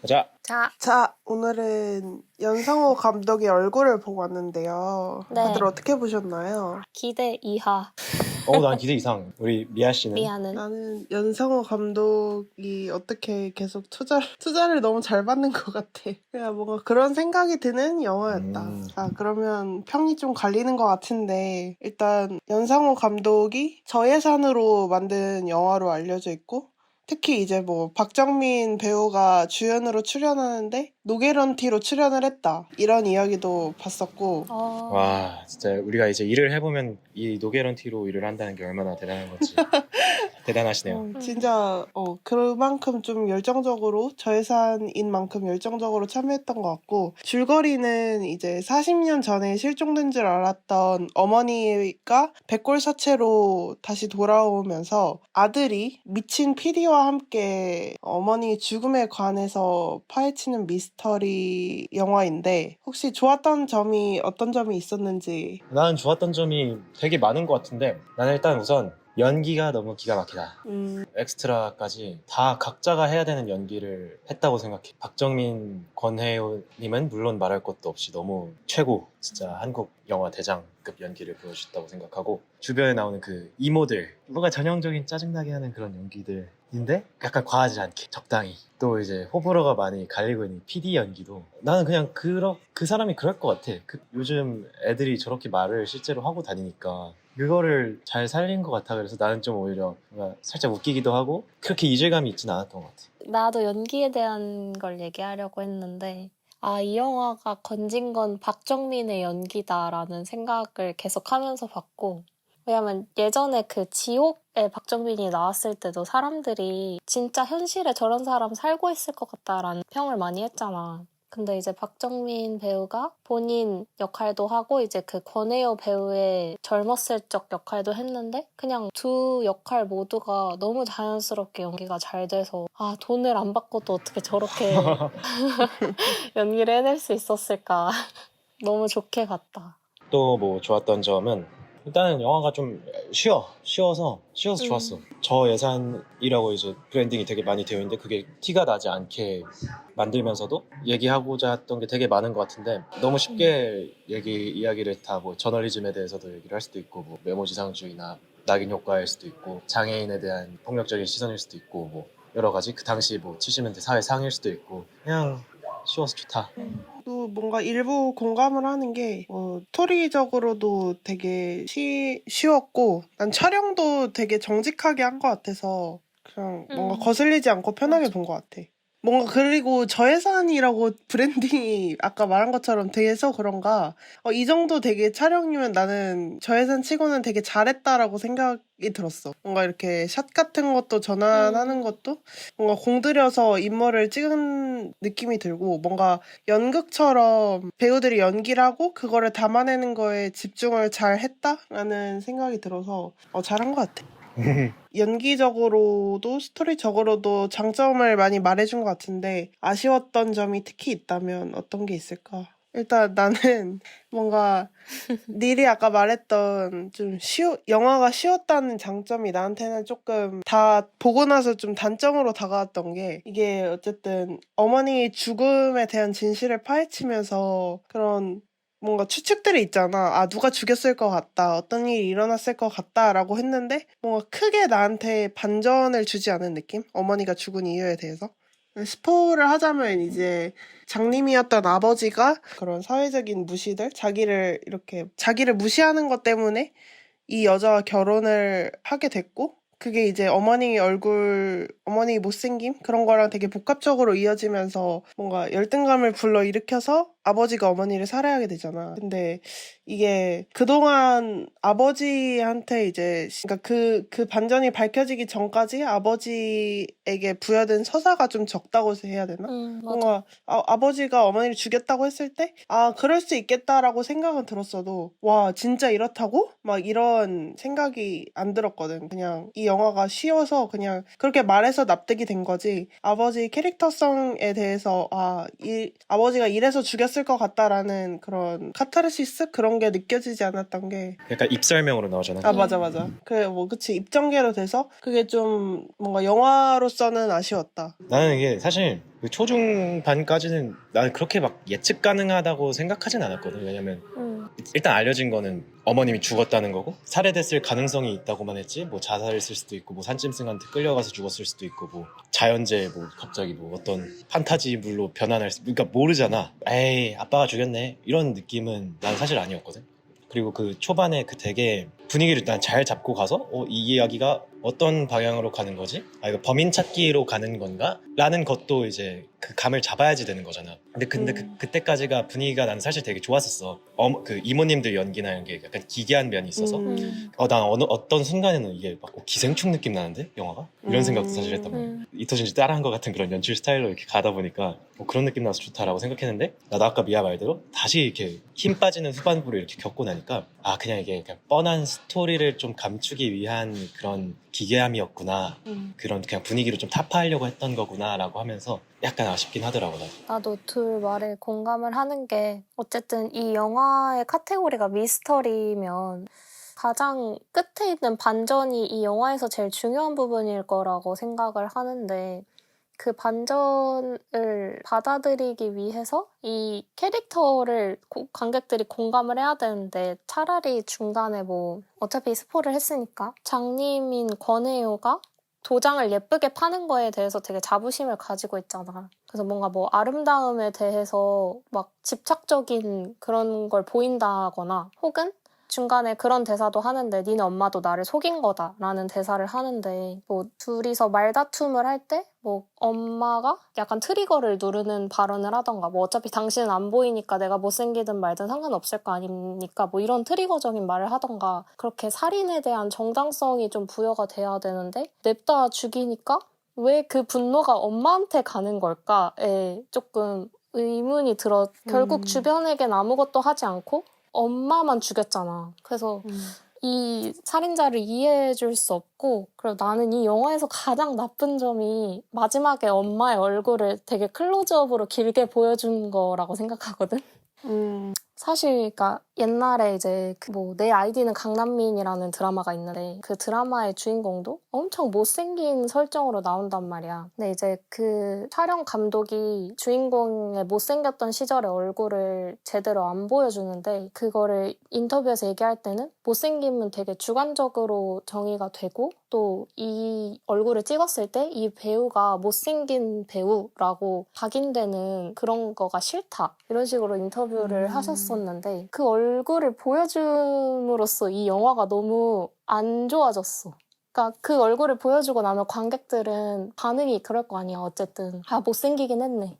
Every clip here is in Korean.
가자. 자, 오늘은 연상호 감독의 얼굴을 보고 왔는데요. 네. 다들 어떻게 보셨나요? 기대 이하. 난 기대 이상. 우리 미아 씨는? 미아는. 나는 연상호 감독이 어떻게 계속 투자를 너무 잘 받는 것 같아. 그냥 뭔가 그런 생각이 드는 영화였다. 그러면 평이 좀 갈리는 것 같은데, 일단 연상호 감독이 저예산으로 만든 영화로 알려져 있고, 특히 이제 뭐 박정민 배우가 주연으로 출연하는데 노게런티로 출연을 했다, 이런 이야기도 봤었고. 와, 진짜 우리가 이제 일을 해보면 이 노게런티로 일을 한다는 게 얼마나 대단한 건지. 대단하시네요. 진짜 그만큼 좀 열정적으로, 저예산인 만큼 열정적으로 참여했던 것 같고, 줄거리는 이제 40년 전에 실종된 줄 알았던 어머니가 백골사체로 다시 돌아오면서 아들이 미친 PD와 함께 어머니 죽음에 관해서 파헤치는 미스터리 영화인데, 혹시 좋았던 점이 어떤 점이 있었는지. 나는 좋았던 점이 되게 많은 것 같은데, 나는 일단 우선 연기가 너무 기가 막히다. 엑스트라까지 다 각자가 해야 되는 연기를 했다고 생각해. 박정민, 권혜호님은 물론 말할 것도 없이 너무 최고, 진짜 한국 영화 대장급 연기를 보여줬다고 생각하고, 주변에 나오는 그 이모들, 뭔가 전형적인 짜증나게 하는 그런 연기들인데 약간 과하지 않게 적당히, 또 이제 호불호가 많이 갈리고 있는 PD 연기도 나는 그냥 그 사람이 그럴 것 같아. 요즘 애들이 저렇게 말을 실제로 하고 다니니까 그거를 잘 살린 것 같아. 그래서 나는 좀 오히려 뭔가 살짝 웃기기도 하고 그렇게 이질감이 있진 않았던 것 같아. 나도 연기에 대한 걸 얘기하려고 했는데, 이 영화가 건진 건 박정민의 연기다라는 생각을 계속 하면서 봤고, 왜냐면 예전에 그 지옥에 박정민이 나왔을 때도 사람들이 진짜 현실에 저런 사람 살고 있을 것 같다라는 평을 많이 했잖아. 근데 이제 박정민 배우가 본인 역할도 하고 이제 그 권혜여 배우의 젊었을 적 역할도 했는데, 그냥 두 역할 모두가 너무 자연스럽게 연기가 잘 돼서 돈을 안 받고도 어떻게 저렇게 연기를 해낼 수 있었을까. 너무 좋게 봤다. 또 뭐 좋았던 점은 일단은 영화가 좀 쉬워서 좋았어. 저예산이라고 이제 브랜딩이 되게 많이 되어 있는데 그게 티가 나지 않게 만들면서도 얘기하고자 했던 게 되게 많은 것 같은데, 너무 쉽게 이야기를 다 뭐 저널리즘에 대해서도 얘기를 할 수도 있고, 뭐 메모지상주의나 낙인 효과일 수도 있고, 장애인에 대한 폭력적인 시선일 수도 있고, 뭐 여러 가지 그 당시 뭐 70년대 사회상일 수도 있고, 그냥 쉬워서 좋다. 또 뭔가 일부 공감을 하는 게, 스토리적으로도 되게 쉬웠고, 난 촬영도 되게 정직하게 한 것 같아서 그냥 뭔가 거슬리지 않고 편하게 본 것 같아. 뭔가, 그리고 저예산이라고 브랜딩이 아까 말한 것처럼 돼서 그런가, 이 정도 되게 촬영이면 나는 저예산 치고는 되게 잘했다라고 생각이 들었어. 뭔가 이렇게 샷 같은 것도 전환하는 것도 뭔가 공들여서 인물을 찍은 느낌이 들고, 뭔가 연극처럼 배우들이 연기를 하고 그거를 담아내는 거에 집중을 잘 했다라는 생각이 들어서 잘한 것 같아. 연기적으로도 스토리적으로도 장점을 많이 말해준 것 같은데, 아쉬웠던 점이 특히 있다면 어떤 게 있을까? 일단 나는 뭔가 닐이 아까 말했던 좀 영화가 쉬웠다는 장점이 나한테는 조금 다 보고 나서 좀 단점으로 다가왔던 게, 이게 어쨌든 어머니 죽음에 대한 진실을 파헤치면서 그런 뭔가 추측들이 있잖아. 누가 죽였을 것 같다, 어떤 일이 일어났을 것 같다라고 했는데, 뭔가 크게 나한테 반전을 주지 않은 느낌? 어머니가 죽은 이유에 대해서. 스포를 하자면 이제 장님이었던 아버지가 그런 사회적인 무시들, 자기를 무시하는 것 때문에 이 여자와 결혼을 하게 됐고, 그게 이제 어머니 못생김? 그런 거랑 되게 복합적으로 이어지면서 뭔가 열등감을 불러일으켜서 아버지가 어머니를 살해하게 되잖아. 근데 이게 그동안 아버지한테 이제, 그러니까 그 반전이 밝혀지기 전까지 아버지에게 부여된 서사가 좀 적다고 해야 되나? 맞아. 뭔가 아버지가 어머니를 죽였다고 했을 때 그럴 수 있겠다라고 생각은 들었어도, 와 진짜 이렇다고? 막 이런 생각이 안 들었거든. 그냥 이 영화가 쉬워서 그냥 그렇게 말해서 납득이 된 거지, 아버지 캐릭터성에 대해서 아버지가 이래서 죽였을 것 같다라는 그런 카타르시스, 그런 게 느껴지지 않았던 게. 약간 입설명으로 나오잖아. 맞아. 그치, 입전개로 돼서 그게 좀 뭔가 영화로서는 아쉬웠다. 나는 이게 사실 그 초중반까지는 나는 그렇게 막 예측 가능하다고 생각하진 않았거든. 왜냐면 일단 알려진 거는 어머님이 죽었다는 거고 살해됐을 가능성이 있다고만 했지 뭐 자살했을 수도 있고 뭐 산짐승한테 끌려가서 죽었을 수도 있고 뭐 자연재해 뭐 갑자기 뭐 어떤 판타지물로 변환할 수 그러니까 모르잖아. 에이 아빠가 죽였네 이런 느낌은 난 사실 아니었거든. 그리고 그 초반에 그 되게 분위기를 일단 잘 잡고 가서 이 이야기가 어떤 방향으로 가는 거지? 아 이거 범인 찾기로 가는 건가? 라는 것도 이제 그 감을 잡아야지 되는 거잖아. 근데 그때까지가 분위기가 나는 사실 되게 좋았었어. 그 이모님들 연기나 이런 게 약간 기괴한 면이 있어서 난 어떤 순간에는 이게 막 기생충 느낌 나는데 영화가? 이런 생각도 사실 했단 말이야. 이토준지 따라한 것 같은 그런 연출 스타일로 이렇게 가다 보니까 그런 느낌 나서 좋다라고 생각했는데 나도 아까 미아 말대로 다시 이렇게 힘 빠지는 후반부를 이렇게 겪고 나니까 아 그냥 이게 그냥 뻔한 스토리를 좀 감추기 위한 그런 기괴함이었구나. 그런 그냥 분위기를 좀 타파하려고 했던 거구나라고 하면서 약간 아쉽긴 하더라고. 나도 둘 말에 공감을 하는 게 어쨌든 이 영화의 카테고리가 미스터리면 가장 끝에 있는 반전이 이 영화에서 제일 중요한 부분일 거라고 생각을 하는데 그 반전을 받아들이기 위해서 이 캐릭터를 관객들이 공감을 해야 되는데 차라리 중간에 뭐 어차피 스포를 했으니까 장님인 권혜요가 도장을 예쁘게 파는 거에 대해서 되게 자부심을 가지고 있잖아. 그래서 뭔가 뭐 아름다움에 대해서 막 집착적인 그런 걸 보인다거나 혹은 중간에 그런 대사도 하는데 니네 엄마도 나를 속인 거다 라는 대사를 하는데 뭐 둘이서 말다툼을 할 때 뭐 엄마가 약간 트리거를 누르는 발언을 하던가 뭐 어차피 당신은 안 보이니까 내가 못생기든 말든 상관없을 거 아닙니까 뭐 이런 트리거적인 말을 하던가 그렇게 살인에 대한 정당성이 좀 부여가 돼야 되는데 냅다 죽이니까 왜 그 분노가 엄마한테 가는 걸까에 조금 의문이 들어 결국 주변에겐 아무것도 하지 않고 엄마만 죽였잖아. 그래서 이 살인자를 이해해줄 수 없고 그리고 나는 이 영화에서 가장 나쁜 점이 마지막에 엄마의 얼굴을 되게 클로즈업으로 길게 보여준 거라고 생각하거든. 사실 그러니까 옛날에 이제 뭐 내 아이디는 강남민이라는 드라마가 있는데 그 드라마의 주인공도 엄청 못생긴 설정으로 나온단 말이야. 근데 이제 그 촬영 감독이 주인공의 못생겼던 시절의 얼굴을 제대로 안 보여주는데 그거를 인터뷰에서 얘기할 때는 못생김은 되게 주관적으로 정의가 되고 또 이 얼굴을 찍었을 때 이 배우가 못생긴 배우라고 각인되는 그런 거가 싫다 이런 식으로 인터뷰를 하셨었는데 그 얼굴을 보여줌으로써 이 영화가 너무 안 좋아졌어. 그러니까 그 얼굴을 보여주고 나면 관객들은 반응이 그럴 거 아니야. 어쨌든 아 못생기긴 했네.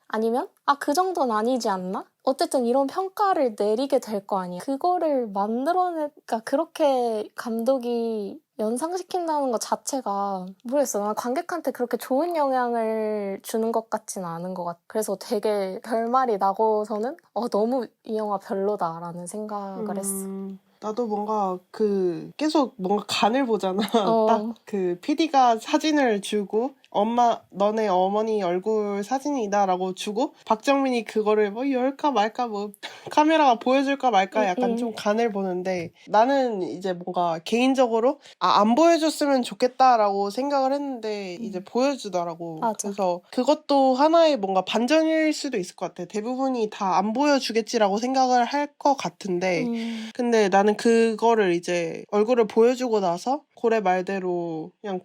아니면 그 정도는 아니지 않나? 어쨌든 이런 평가를 내리게 될 거 아니야. 그거를 그러니까 그렇게 감독이 연상시킨다는 것 자체가 모르겠어. 난 관객한테 그렇게 좋은 영향을 주는 것 같지는 않은 것 같아. 그래서 되게 결말이 나고서는 너무 이 영화 별로다라는 생각을 했어. 나도 뭔가 계속 뭔가 간을 보잖아. 딱 그 PD가 사진을 주고 너네 어머니 얼굴 사진이다라고 주고 박정민이 그거를 뭐 열까 말까 뭐 카메라가 보여줄까 말까 약간 좀 간을 보는데 나는 이제 뭔가 개인적으로 안 보여줬으면 좋겠다라고 생각을 했는데 이제 보여주더라고. 맞아. 그래서 그것도 하나의 뭔가 반전일 수도 있을 것 같아. 대부분이 다 안 보여주겠지라고 생각을 할 것 같은데 근데 나는 그거를 이제 얼굴을 보여주고 나서 고래 말대로 그냥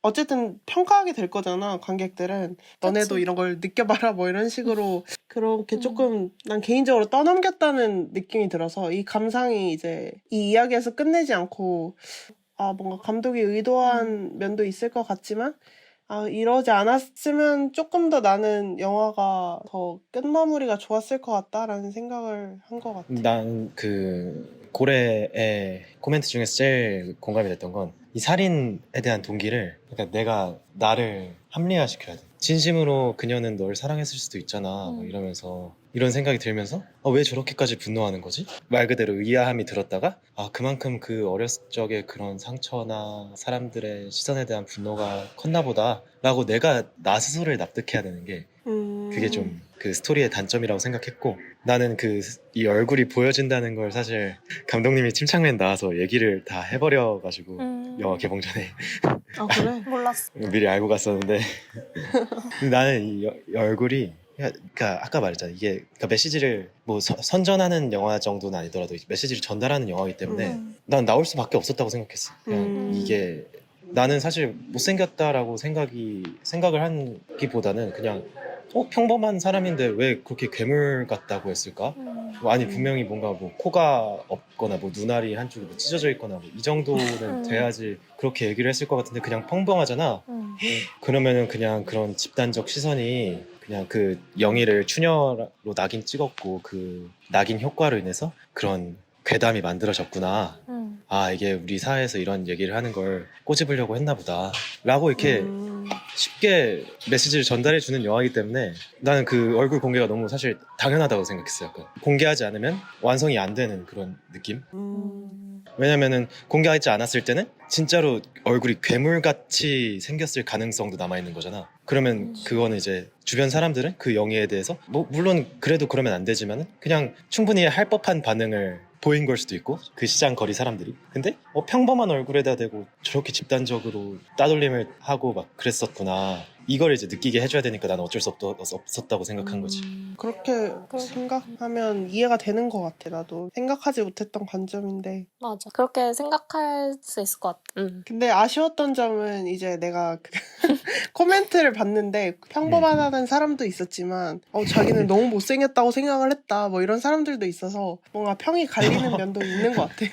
어쨌든 평가하게 될 거잖아 관객들은. 너네도 그치. 이런 걸 느껴봐라 뭐 이런 식으로 그렇게 조금 난 개인적으로 떠넘겼다는 느낌이 들어서 이 감상이 이제 이 이야기에서 끝내지 않고 뭔가 감독이 의도한 면도 있을 것 같지만 이러지 않았으면 조금 더 나는 영화가 더 끝마무리가 좋았을 것 같다라는 생각을 한 것 같아. 난 고래의 코멘트 중에서 제일 공감이 됐던 건 이 살인에 대한 동기를 그러니까 내가 나를 합리화시켜야 돼. 진심으로 그녀는 널 사랑했을 수도 있잖아 막 이러면서 이런 생각이 들면서 왜 저렇게까지 분노하는 거지? 말 그대로 의아함이 들었다가 그만큼 그 어렸을 적의 그런 상처나 사람들의 시선에 대한 분노가 컸나 보다 라고 내가 나 스스로를 납득해야 되는 게 그게 좀 그 스토리의 단점이라고 생각했고 나는 이 얼굴이 보여진다는 걸 사실 감독님이 침착맨 나와서 얘기를 다 해버려가지고 영화 개봉 전에 아, 그래? 몰랐어. 미리 알고 갔었는데 근데 나는 이 얼굴이 그러니까 아까 말했잖아. 이게 그러니까 메시지를 뭐 선전하는 영화 정도는 아니더라도 메시지를 전달하는 영화이기 때문에 난 나올 수밖에 없었다고 생각했어. 그냥 이게 나는 사실 못생겼다라고 생각을 하기보다는 그냥 평범한 사람인데 왜 그렇게 괴물 같다고 했을까? 뭐 아니 분명히 뭔가 뭐 코가 없거나 뭐 눈알이 한쪽이 뭐 찢어져 있거나 뭐 이 정도는 돼야지 그렇게 얘기를 했을 것 같은데 그냥 평범하잖아. 그러면은 그냥 그런 집단적 시선이 그냥 그 영희를 추녀로 낙인 찍었고 그 낙인 효과로 인해서 그런 괴담이 만들어졌구나. 아 이게 우리 사회에서 이런 얘기를 하는 걸 꼬집으려고 했나 보다 라고 이렇게 쉽게 메시지를 전달해주는 영화이기 때문에 나는 그 얼굴 공개가 너무 사실 당연하다고 생각했어요. 약간 공개하지 않으면 완성이 안 되는 그런 느낌. 왜냐면은 공개하지 않았을 때는 진짜로 얼굴이 괴물같이 생겼을 가능성도 남아있는 거잖아. 그러면 그거는 이제 주변 사람들은 그 영예에 대해서 뭐 물론 그래도 그러면 안 되지만은 그냥 충분히 할 법한 반응을 보인 걸 수도 있고 그 시장 거리 사람들이 근데 평범한 얼굴에다 대고 저렇게 집단적으로 따돌림을 하고 막 그랬었구나 이걸 이제 느끼게 해줘야 되니까 나는 어쩔 수 없었다고 생각한 거지. 그렇게 생각하면 이해가 되는 것 같아. 나도 생각하지 못했던 관점인데. 맞아. 그렇게 생각할 수 있을 것 같아. 근데 아쉬웠던 점은 이제 내가 그 코멘트를 봤는데 평범하다는 사람도 있었지만 자기는 너무 못생겼다고 생각을 했다 뭐 이런 사람들도 있어서 뭔가 평이 갈리는 면도 있는 것 같아.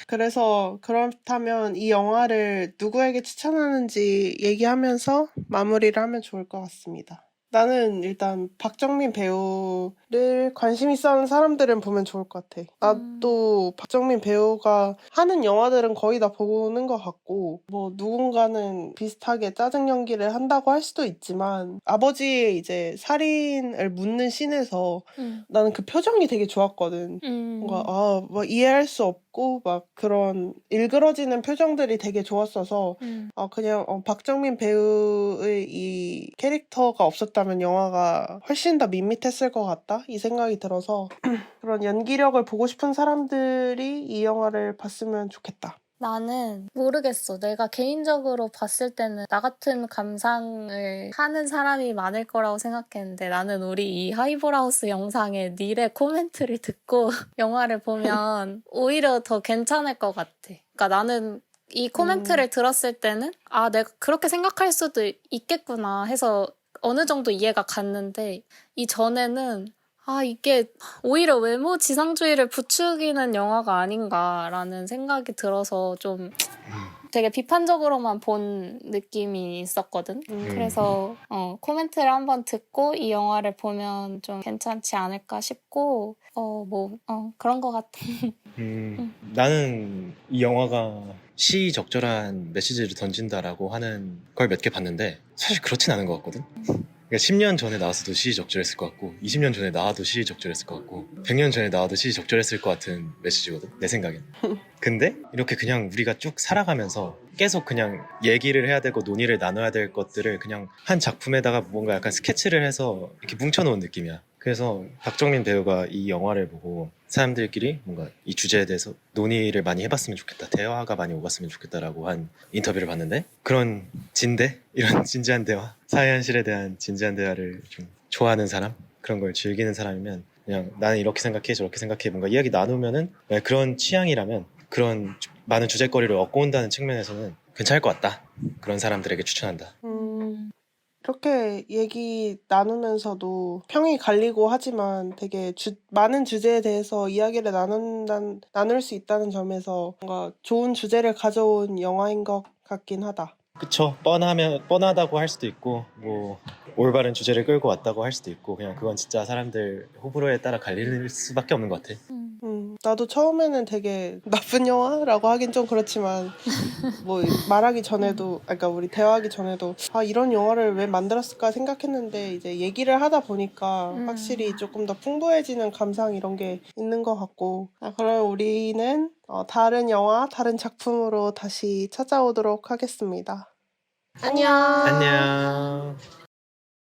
그래서 그렇다면 이 영화를 누구에게 추천하는지 얘기하면서 마무리를 하면 좋을 것 같습니다. 나는 일단 박정민 배우를 관심 있어 하는 사람들은 보면 좋을 것 같아. 나도 박정민 배우가 하는 영화들은 거의 다 보는 것 같고 뭐 누군가는 비슷하게 짜증 연기를 한다고 할 수도 있지만 아버지의 이제 살인을 묻는 씬에서 나는 그 표정이 되게 좋았거든. 뭔가 뭐 이해할 수 없고 막 그런 일그러지는 표정들이 되게 좋았어서 그냥 박정민 배우의 이 캐릭터가 없었다면 영화가 훨씬 더 밋밋했을 것 같다 이 생각이 들어서 그런 연기력을 보고 싶은 사람들이 이 영화를 봤으면 좋겠다. 나는 모르겠어. 내가 개인적으로 봤을 때는 나 같은 감상을 하는 사람이 많을 거라고 생각했는데 나는 우리 이 하이볼하우스 영상에 닐의 코멘트를 듣고 영화를 보면 오히려 더 괜찮을 것 같아. 그러니까 나는 이 코멘트를 들었을 때는 내가 그렇게 생각할 수도 있겠구나 해서 어느 정도 이해가 갔는데 이전에는 이게 오히려 외모 지상주의를 부추기는 영화가 아닌가라는 생각이 들어서 좀 되게 비판적으로만 본 느낌이 있었거든. 그래서 코멘트를 한번 듣고 이 영화를 보면 좀 괜찮지 않을까 싶고 그런 것 같아. 나는 이 영화가 시의적절한 메시지를 던진다라고 하는 걸 몇 개 봤는데 사실 그렇진 않은 것 같거든. 그러니까 10년 전에 나왔어도 시의적절했을 것 같고 20년 전에 나와도 시의적절했을 것 같고 100년 전에 나와도 시의적절했을 것 같은 메시지거든 내 생각엔. 근데 이렇게 그냥 우리가 쭉 살아가면서 계속 그냥 얘기를 해야 되고 논의를 나눠야 될 것들을 그냥 한 작품에다가 뭔가 약간 스케치를 해서 이렇게 뭉쳐놓은 느낌이야. 그래서 박정민 배우가 이 영화를 보고 사람들끼리 뭔가 이 주제에 대해서 논의를 많이 해봤으면 좋겠다, 대화가 많이 오갔으면 좋겠다라고 한 인터뷰를 봤는데 그런 이런 진지한 대화, 사회 현실에 대한 진지한 대화를 좀 좋아하는 사람, 그런 걸 즐기는 사람이면 그냥 나는 이렇게 생각해 저렇게 생각해 뭔가 이야기 나누면은 그런 취향이라면 그런 많은 주제거리를 얻고 온다는 측면에서는 괜찮을 것 같다. 그런 사람들에게 추천한다. 이렇게 얘기 나누면서도 평이 갈리고 하지만 되게 많은 주제에 대해서 이야기를 나눌 수 있다는 점에서 뭔가 좋은 주제를 가져온 영화인 것 같긴 하다. 그쵸. 뻔하다고 할 수도 있고 뭐 올바른 주제를 끌고 왔다고 할 수도 있고 그냥 그건 진짜 사람들 호불호에 따라 갈릴 수밖에 없는 것 같아. 나도 처음에는 되게 나쁜 영화라고 하긴 좀 그렇지만 뭐 말하기 전에도 그러니까 우리 대화하기 전에도 이런 영화를 왜 만들었을까 생각했는데 이제 얘기를 하다 보니까 확실히 조금 더 풍부해지는 감상 이런 게 있는 것 같고 그럼 우리는 다른 영화, 다른 작품으로 다시 찾아오도록 하겠습니다. 안녕. 안녕.